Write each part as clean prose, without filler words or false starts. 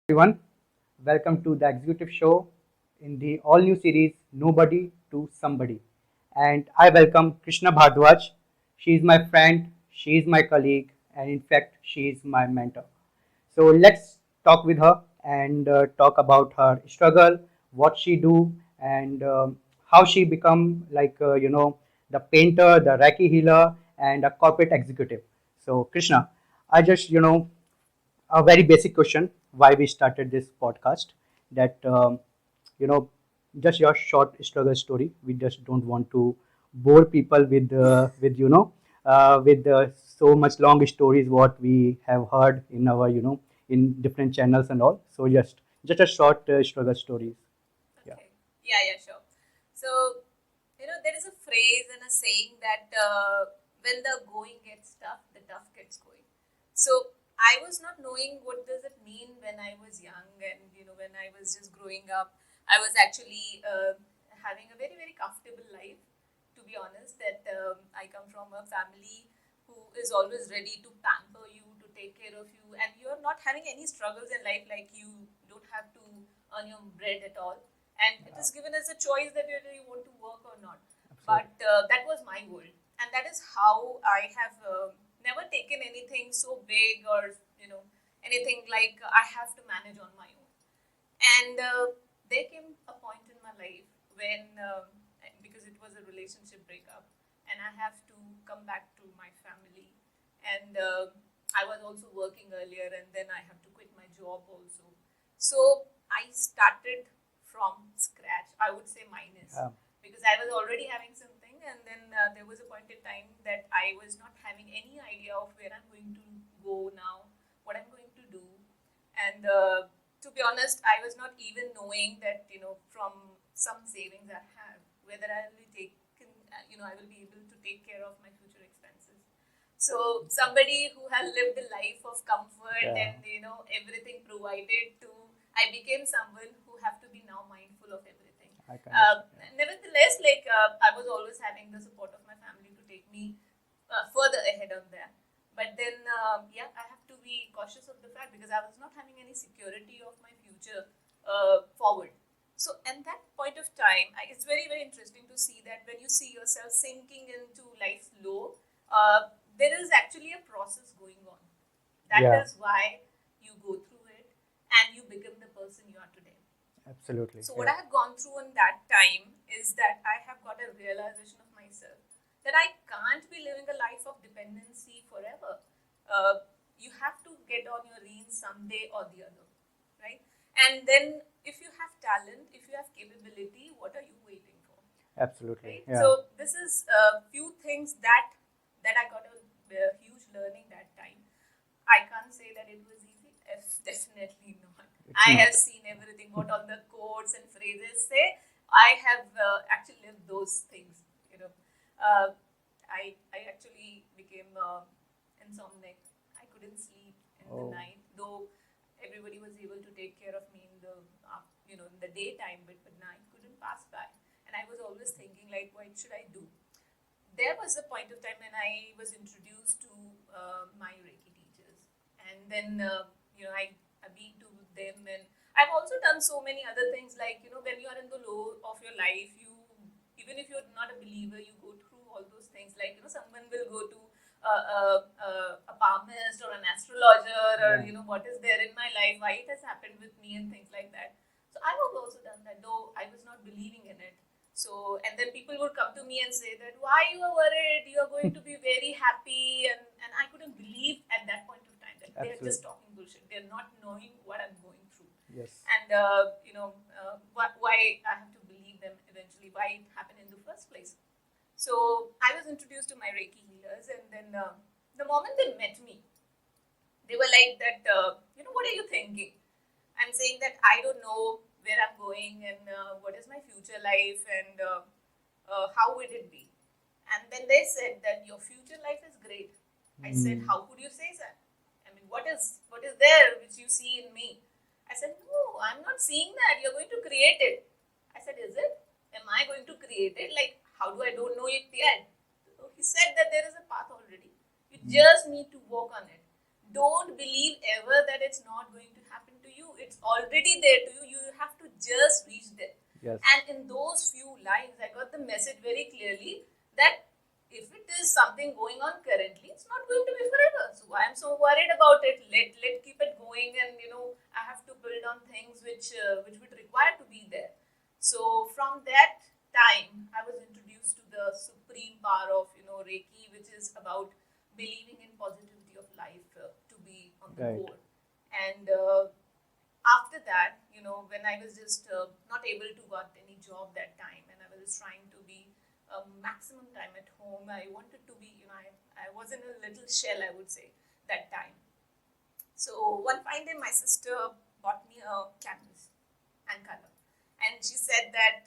Everyone. Welcome to the Executive Show in the all new series Nobody to Somebody. And I welcome Krishna Bhardwaj. She is my friend, she is my colleague, and in fact, she is my mentor. So let's talk with her and talk about her struggle, what she do, and how she become the painter, the Reiki healer, and a corporate executive. So Krishna, I just a very basic question why we started this podcast that you know just your short struggle story. We just don't want to bore people with so much long stories what we have heard in our in different channels and all. So just a short struggle stories. Yeah. Okay. Yeah, sure. So, there is a phrase and a saying that when the going gets tough, the tough gets going. So, I was not knowing what does it mean when I was young and, when I was just growing up. I was actually having a very, very comfortable life, to be honest, that I come from a family who is always ready to pamper you, to take care of you, and you're not having any struggles in life, like you don't have to earn your bread at all, and it is given as a choice that whether you want to work or not. But that was my world, and that is how I have never taken anything so big or anything like I have to manage on my own. And there came a point in my life when, because it was a relationship breakup, and I have to come back to my family. And I was also working earlier, and then I have to quit my job also. So I started from scratch. I would say minus, because I was already having something, and then there was a point in time that I was not having any idea of where I'm going to go now, what I'm going to do, and to be honest, I was not even knowing that from some savings I have, whether I will be taken, I will be able to take care of my future expenses. So somebody who has lived a life of comfort and everything provided to, I became someone who have to be now mindful of everything. Nevertheless, like I was always having the support of my family to take me further ahead on that. But then, I have to be cautious of the fact because I was not having any security of my future forward. So, at that point of time, it's very, very interesting to see that when you see yourself sinking into life's low, there is actually a process going on. That is why you go through it and you become the person you are today. Absolutely. So, what I have gone through in that time is that I have got a realization of myself that I can't be living a life of dependency forever. You have to get on your reins someday or the other, right? And then, if you have talent, if you have capability, what are you waiting for? Absolutely. Right? So this is a few things that I got a huge learning that time. I can't say that it was easy. Definitely not. I have seen everything what all the quotes and phrases say. I have actually lived those things. Uh, I actually became insomniac. I couldn't sleep in the night, though everybody was able to take care of me in the in the daytime, but night couldn't pass by, and I was always thinking like, what should I do? There was a point of time when I was introduced to my Reiki teachers, and then I been to them, and I've also done so many other things like when you are in the low of your life, you even if you're not a believer, you go through all those things like someone will go to a palmist or an astrologer or what is there in my life, why it has happened with me and things like that. So I have also done that, though I was not believing in it. So, and then people would come to me and say that, why you are worried? You are going to be very happy. And I couldn't believe at that point of time that they're just talking bullshit. They're not knowing what I'm going through. Yes. And, why I have to believe them eventually, why it happened in the first place. So, I was introduced to my Reiki healers, and then the moment they met me, they were like that, what are you thinking? I'm saying that I don't know where I'm going and what is my future life and how would it be. And then they said that your future life is great. I said, how could you say that? I mean, what is there which you see in me? I said, no, I'm not seeing that. You're going to create it. I said, is it? Am I going to create it? Like, how do I don't know it yet? So he said that there is a path already. You just need to work on it. Don't believe ever that it's not going to happen to you. it's already there to you. You have to just reach there. Yes. And in those few lines, I got the message very clearly that if it is something going on currently, it's not going to be forever. So why I'm so worried about it? Let keep it going, and I have to build on things which would require to be there. So from that time, I was introduced to the supreme power of Reiki, which is about believing in positivity of life to be on the Right. core. And after that, when I was just not able to get any job that time, and I was trying to be maximum time at home, I wanted to be, I was in a little shell, I would say, that time. So one fine day, my sister bought me a canvas and color, and she said that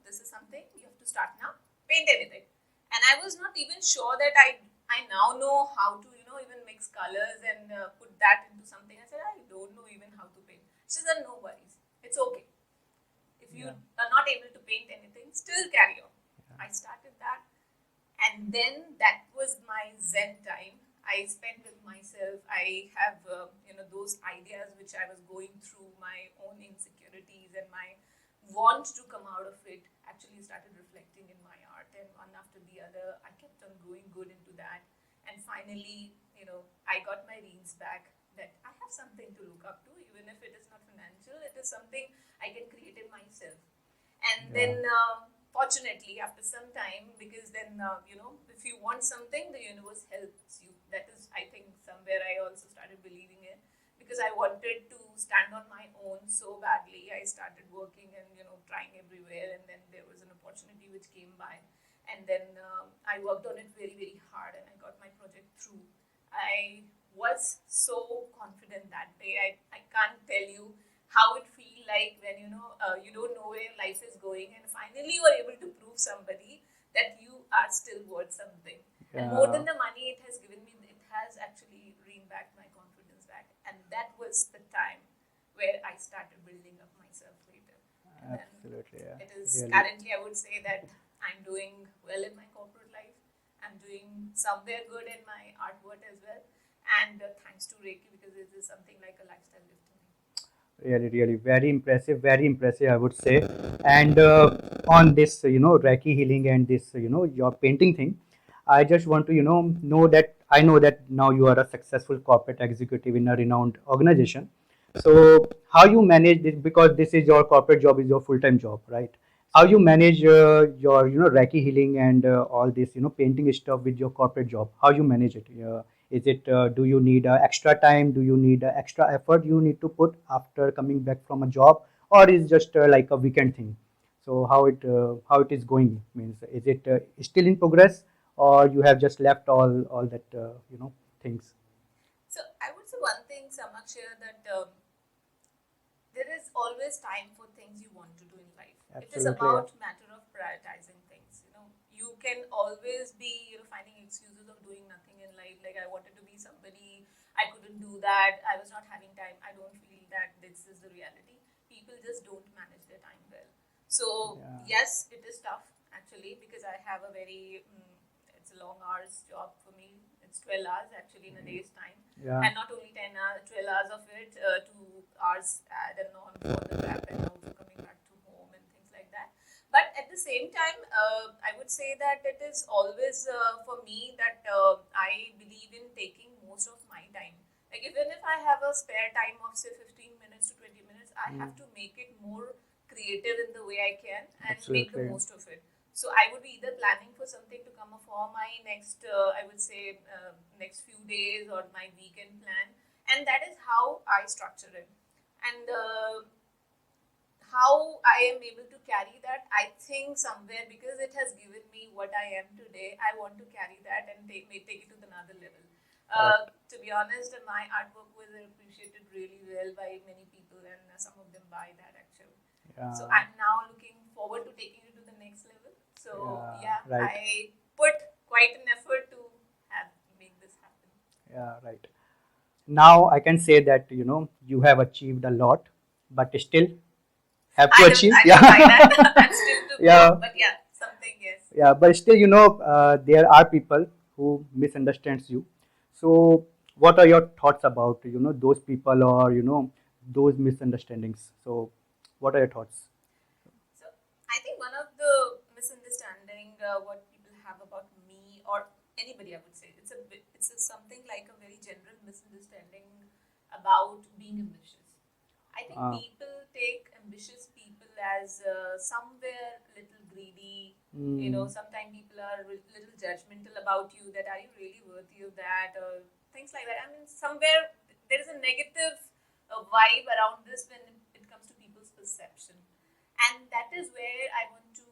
this is something you have to start now, paint anything. And I was not even sure that I now know how to even mix colors and put that into something. I said, I don't know even how to paint. She said, no worries, it's okay. If you are not able to paint anything, still carry on. I started that, and then that was my Zen time. I spent with myself. I have those ideas which I was going through, my own insecurities and my want to come out of it, actually started reflecting in my art, and one after the other I kept on going good into that. And finally, I got my reins back, that I have something to look up to, even if it is not financial, it is something I can create it myself. And then fortunately, after some time, because then if you want something, the universe helps you. That is, I think, somewhere I also started believing in, because I wanted to stand on my own so badly. I started working and trying everywhere, and then there was an opportunity which came by, and then I worked on it very, very hard, and I got my project through. I was so confident that day. I can't tell you how it feel like when you don't know where life is going, and finally you are able to prove somebody that you are still worth something. And more than the money it has given me, it has actually reined back my confidence back. And that was the time where I started building up myself later. And Absolutely, yeah. it is Really. currently, I would say that I'm doing well in my corporate life. I'm doing somewhere good in my art work as well. And thanks to Reiki, because it is something like a lifestyle gift to me. Really, really, very impressive, I would say. And on this, Reiki healing and this, your painting thing, I just want to, know that I know that now you are a successful corporate executive in a renowned organization. So how you manage this, because this is your corporate job, is your full-time job, right? How you manage your, Reiki healing and all this, painting stuff with your corporate job? How you manage it? Is it do you need extra time? Do you need extra effort you need to put after coming back from a job, or is just like a weekend thing? So how it is going? Means is it still in progress, or you have just left all that things? So I would say one thing, Samax, here, that there is always time for things you want to do in life. It is Absolutely. about matter of prioritizing things. You can always be finding excuses of doing nothing in life. Like, I wanted to be somebody, I couldn't do that. I was not having time. I don't feel that this is the reality. People just don't manage their time well. So Yeah. yes, it is tough actually, because I have a very it's a long hours job for me. It's 12 hours actually in a day's time, Yeah. and not only 10 hours, 12 hours of it, 2 hours add and on for the prep, and also coming back to home and things like that. But at the same time, I would say that it is always for me that I believe in taking most of my time. Like, even if I have a spare time of say 15 minutes to 20 minutes, I have to make it more creative in the way I can and make the Absolutely. most of it. So I would be either planning for something to come up for my next, I would say, next few days, or my weekend plan, and that is how I structure it. And how I am able to carry that, I think somewhere, because it has given me what I am today, I want to carry that and take it to another level. Correct. To be honest, my artwork was appreciated really well by many people, and some of them buy that actually. So Yeah. I'm now looking forward to taking it to the next level. So Yeah. yeah, Right. I put quite an effort to have make this happen. Yeah. Right. Now I can say that you have achieved a lot, but still have to achieve. I don't buy Yeah. that. I'm still to Yeah. grow, but yeah, something yes. Yeah, but still, there are people who misunderstands you. So what are your thoughts about those people, or those misunderstandings. So, what are your thoughts? So I think one of the misunderstanding what people have about me or anybody, I would say, it's something like a very general misunderstanding about being ambitious. I think Uh, people take ambitious people as somewhere little greedy. mm, Sometimes people are little judgmental about you. That are you really worthy of that, or things like that. I mean, somewhere there is a negative vibe around this when it comes to people's perception, and that is where I want to,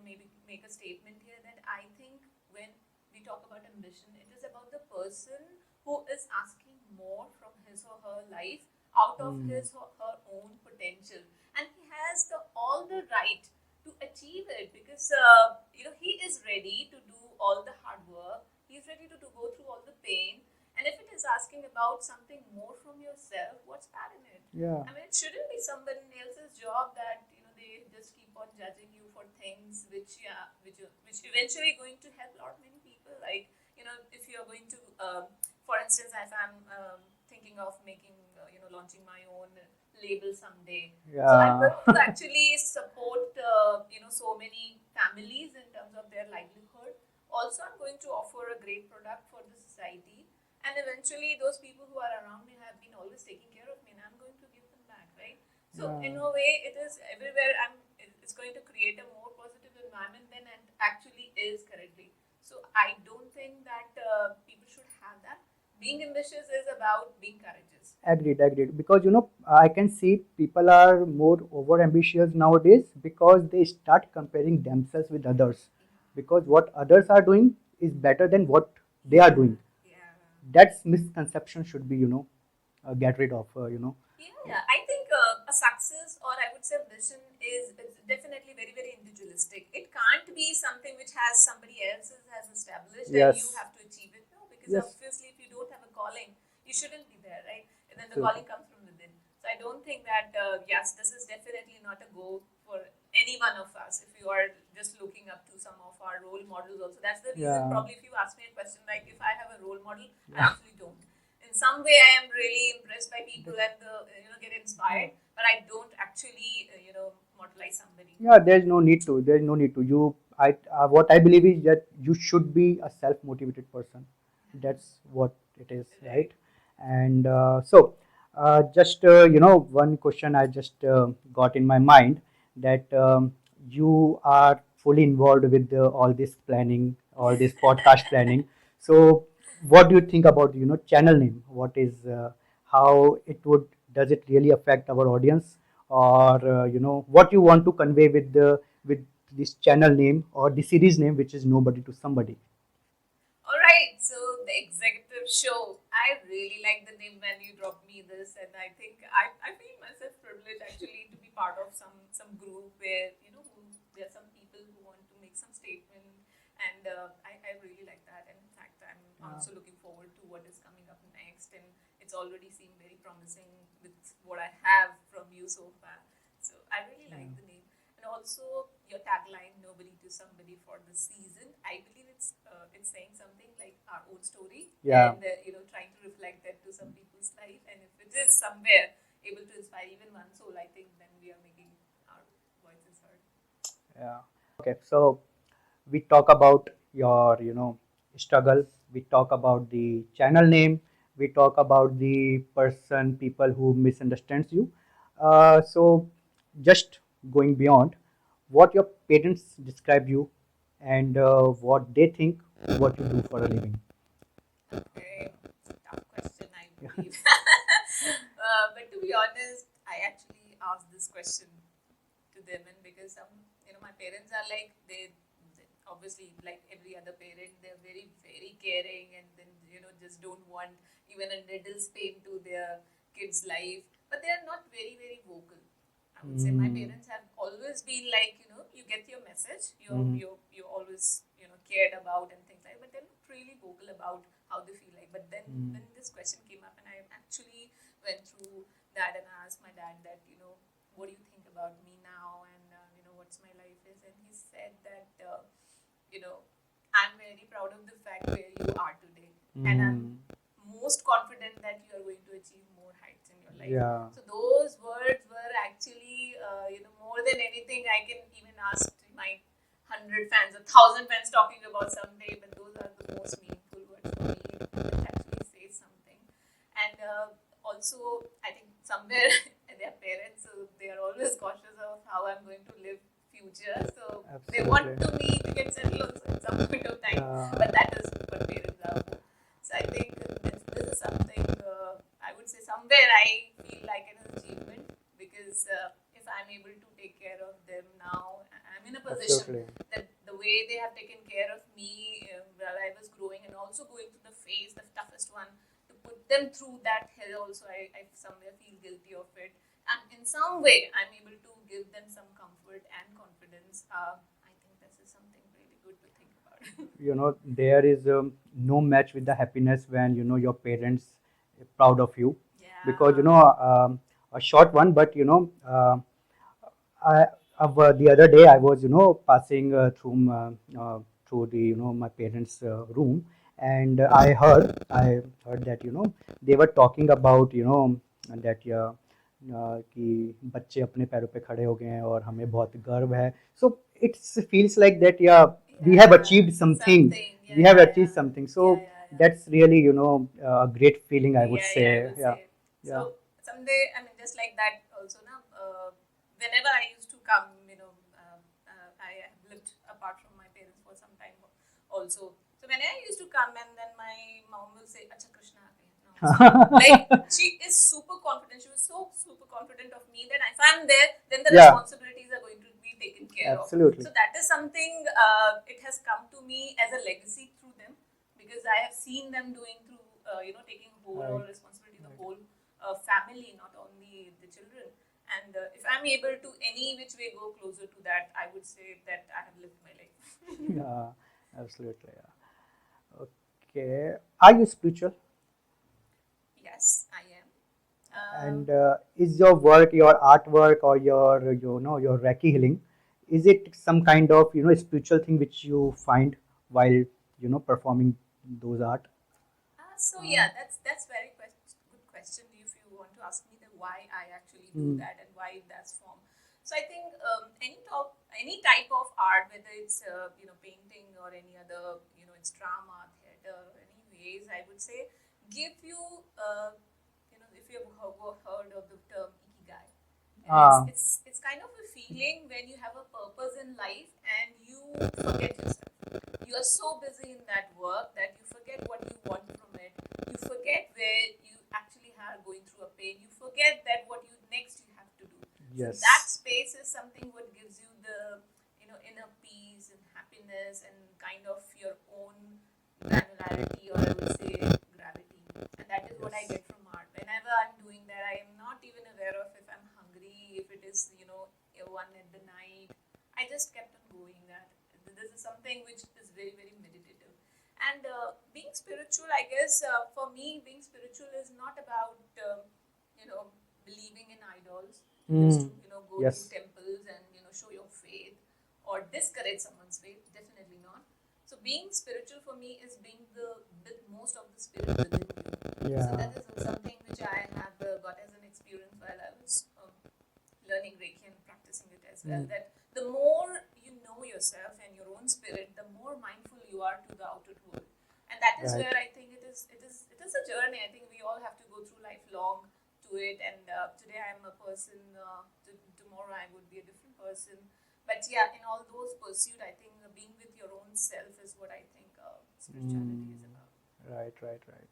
maybe make a statement here that I think when we talk about ambition, it is about the person who is asking more from his or her life out of mm, his or her own potential, and he has all the right to achieve it because he is ready to do all the hard work. He's ready to go through all the pain, and if it is asking about something more from yourself, what's bad in it? yeah, I mean, it shouldn't be somebody else's job that they just keep on judging you for things which eventually going to help a lot many people. Like if you're going to, for instance, if I'm thinking of making, launching my own label someday. So I'm yeah, going to actually support, so many families in terms of their livelihood. Also, I'm going to offer a great product for the society, and eventually, those people who are around me have been always taking care of me, and I'm going to give them back, right? So, yeah. in a way, it is everywhere. It's going to create a more positive environment than it actually is currently. So, I don't think that people should have that. Being ambitious is about being courageous. Agreed, agreed. Because I can see people are more over ambitious nowadays because they start comparing themselves with others. Because what others are doing is better than what they are Yeah, doing. yeah. That's misconception should be get rid of. Yeah. I think a success, or I would say vision, is definitely very, very individualistic. It can't be something which has somebody else's has established and you Yes, have to achieve it. No, because yes, obviously, if you don't have a calling, you shouldn't be there, right? And then the absolutely. calling comes from within. So I don't think that, yes, this is definitely not a goal for any one of us. If you are just looking up to some of our role models, also, that's the reason. Yeah, Probably, if you ask me a question like if I have a role model, I yeah. actually don't. In some way I am really impressed by people and get Yeah. inspired, but I don't actually modelize somebody. Yeah, there's no need to. There's no need to. What I believe is that you should be a self-motivated person. That's what it is, right? Right. And just one question I just got in my mind that you are fully involved with all this planning, all this podcast planning. So, what do you think about channel name? What is how it would does it really affect our audience? Or what you want to convey with this channel name or the series name, which is nobody to somebody. All right, so the executive show. I really like the name when you dropped me this, and I think I feel myself privileged actually to be part of some group where there are some people who want to make some statement, and I really like that. And in fact, I'm uh, also looking forward to what is coming up next, and it's already seemed very promising with what I have from you so far. So I really like the name. And also your tagline, "Nobody to somebody" for the season. I believe it's saying something like our own story, yeah, and trying to reflect that to some people's life. And if it is somewhere able to inspire even one soul, I think then we are making our voices heard. yeah. Okay, so we talk about your struggle. We talk about the channel name. We talk about the person, people who misunderstands you. So just going beyond what your parents describe you and what they think what you do for a living. Okay, it's a tough question, I believe. But to be honest, I actually asked this question to them, and because my parents are like they obviously like every other parent, they're very very caring, and then just don't want even a needle's pain to their kids' life, but they are not very very vocal. I would say my Mm, parents have always been like, you get your message, mhm, you always cared about and things like that, but they're not really vocal about how they feel like. But then mm, when this question came up, and I actually went through that, and I asked my dad that, what do you think about me now, and what's my life is, and he said that you know I'm very proud of the fact where you are today, and I'm mm, most confident that you are going to achieve more heights in your life. Yeah. So those words were actually, more than anything, I can even ask my 100 fans, 1,000 fans talking about someday, but those are the most meaningful words for me. It actually says something. And also, I think somewhere their parents, so they are always cautious of how I'm going to live future. So they want to Absolutely. me to get settled also at some point of time. Yeah. But that is what parents are for. So I think this is something, I would say somewhere I feel like an achievement, because if I'm able to take care of them now, I'm in a position Absolutely. that the way they have taken care of me while I was growing, and also going through the phase, the toughest one, to put them through that hell also, I somewhere feel guilty of it. And in some way, I'm able to give them some comfort and confidence. I think this is something really good to think about. There is no match with the happiness when your parents are proud of you, because Yeah. a short one, but I, the other day I was passing through the my parents' room, and I heard that they were talking about that कि बच्चे अपने पैरों पे खड़े हो गए हैं और हमें बहुत गर्व है. So it feels like that, yeah, we have Yeah, achieved something. something. Yeah, We have yeah, achieved yeah. something. Yeah, So yeah, yeah. that's really a great feeling, I would Yeah, yeah, I say. will Yeah, say. yeah, So someday, I mean, just like that also, now, whenever I used to come, I have lived apart from my parents for some time also. So when I used to come, and then my mom will say, "Acha, Krishna aa gayi." No, so, like, she is super confident. She was so super confident of me that if I'm there, then the yeah, responsibilities are going to be taken care of. absolutely. So that is something, it has come to me as a legacy through them, because I have seen them doing through, taking whole all Right, responsibility, the right. whole family, not only the children. And if I'm able to any which way go closer to that, I would say that I have lived my life. Yeah, absolutely. Yeah. Okay. Are you spiritual? Yes, I am. And is your work, your artwork, or your Reiki healing, is it some kind of spiritual thing which you find while performing those art? So yeah, that's very good question. If you want to ask me the why I actually do Mm. that and why that's form. So I think any type of art, whether it's painting or any other, it's drama, theater, any ways, I would say, give you if you have heard of the term ikigai. It's, Ah, it's it's kind of a feeling when you have a purpose in life and you forget yourself. You are so busy in that work that you forget what you want from it. You forget where you actually are going through a pain. You forget that what you next you have to do. So that yes, space is something what gives you the inner peace and happiness and kind of your own granularity, or I would say gravity. And that is what I yes, get from art. Whenever I'm doing that, I am not even aware of if I'm hungry, if it is one at the night. I just kept on going that. This is something which is very, very meditative. And being spiritual, I guess, for me, being spiritual is not about, believing in idols, just to, mm. go to Yes, temples and, show your faith or discourage someone's faith. Definitely not. So being spiritual for me is being the most of the spirit within you. So yeah, that is something which I have got as an experience while I was learning Reiki and practicing it as well. mm. That the more you know yourself and your own spirit, the more mindful you are to the outer world, and that is Right. where I think it is a journey. I think we all have to go through lifelong to it. And today I am a person, tomorrow I would be a different person. But yeah, in all those pursuit, I think being with your own self is what I think spirituality is Mm. about. Right, right, right.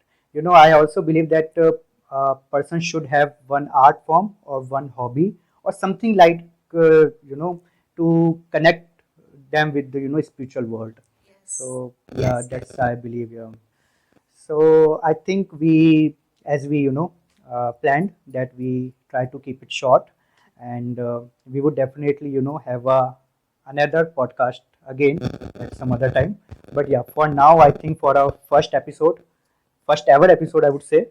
I also believe that a person should have one art form or one hobby or something like, to connect them with the spiritual world. Yes, So yeah, yes, yes. that's I believe. Yeah. So I think we, as we planned, that we try to keep it short, and we would definitely have another podcast again at some other time. But yeah, for now, I think for our first ever episode, I would say.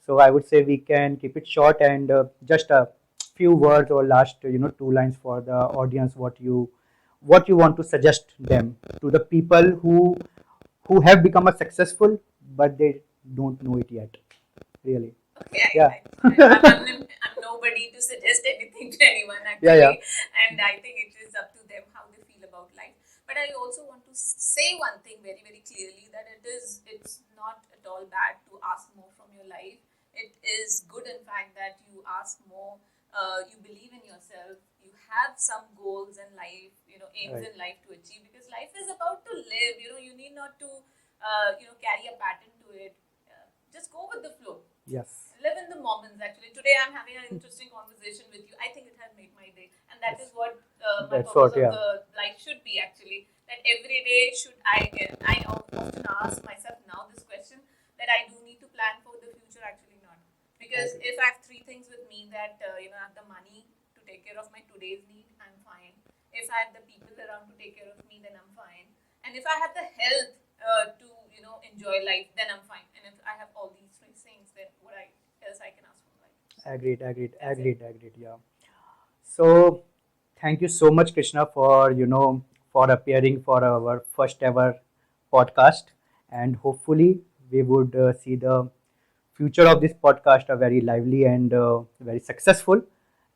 So I would say we can keep it short, and just a few words or last two lines for the audience. What you want to suggest them to the people who have become a successful, but they don't know it yet. Really. Okay, Yeah. I'm nobody to suggest anything to anyone actually, Yeah, yeah. and I think it is up to them how they feel about life. But I also want to say one thing very very clearly, that it's not at all bad to ask more from your life. It is good, in fact, that you ask more. You believe in yourself. You have some goals in life, aims Right. in life to achieve, because life is about to live. You need not to carry a pattern to it. Just go with the flow. Yes. Live in the moments. Actually, today I'm having an interesting conversation with you. I think it has made my day, and that is what my That's purpose what, of yeah. the life should be. Actually, that every day should I get. I often ask myself now this question, that I do need to plan for the future. Actually, not, because if I have three things with me, that I have the money to take care of my today's need, I'm fine. If I have the people around to take care of me, then I'm fine. And if I have the health to enjoy life, then I'm fine. And if I have all these three things, then what else I can ask from life? So Agreed, agreed, that's it. agreed, yeah. So thank you so much, Krishna, for for appearing for our first ever podcast, and hopefully we would see the future of this podcast are very lively and very successful,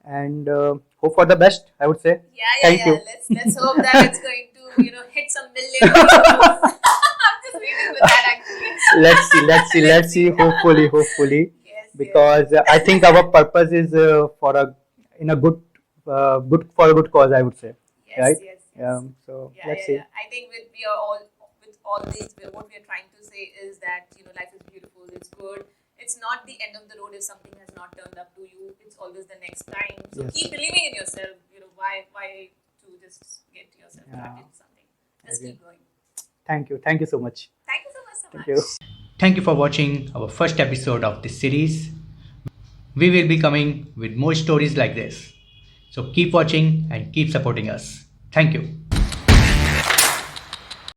and hope for the best, I would say. Yeah, yeah, Thank yeah. you. Let's hope that it's going to hit some million views. I'm just waiting for that actually. Let's see, let's see, Let's let's see. see. Hopefully, Yes, yes, because I think our purpose is for a in a good for a good cause, I would say, yes, right? yes, yes. So Yeah, let's yeah, see. yeah. I think we are all with all these. What we are trying to say is that life is beautiful. It's good. It's not the end of the road if something has not turned up to you. It's always the next time. So Yes. keep believing in yourself. Why to just get yourself trapped Yeah. into something? Just Again. keep going. Thank you so much. Thank you so much, Thank you. Samax. Thank you for watching our first episode of this series. We will be coming with more stories like this. So keep watching and keep supporting us. Thank you.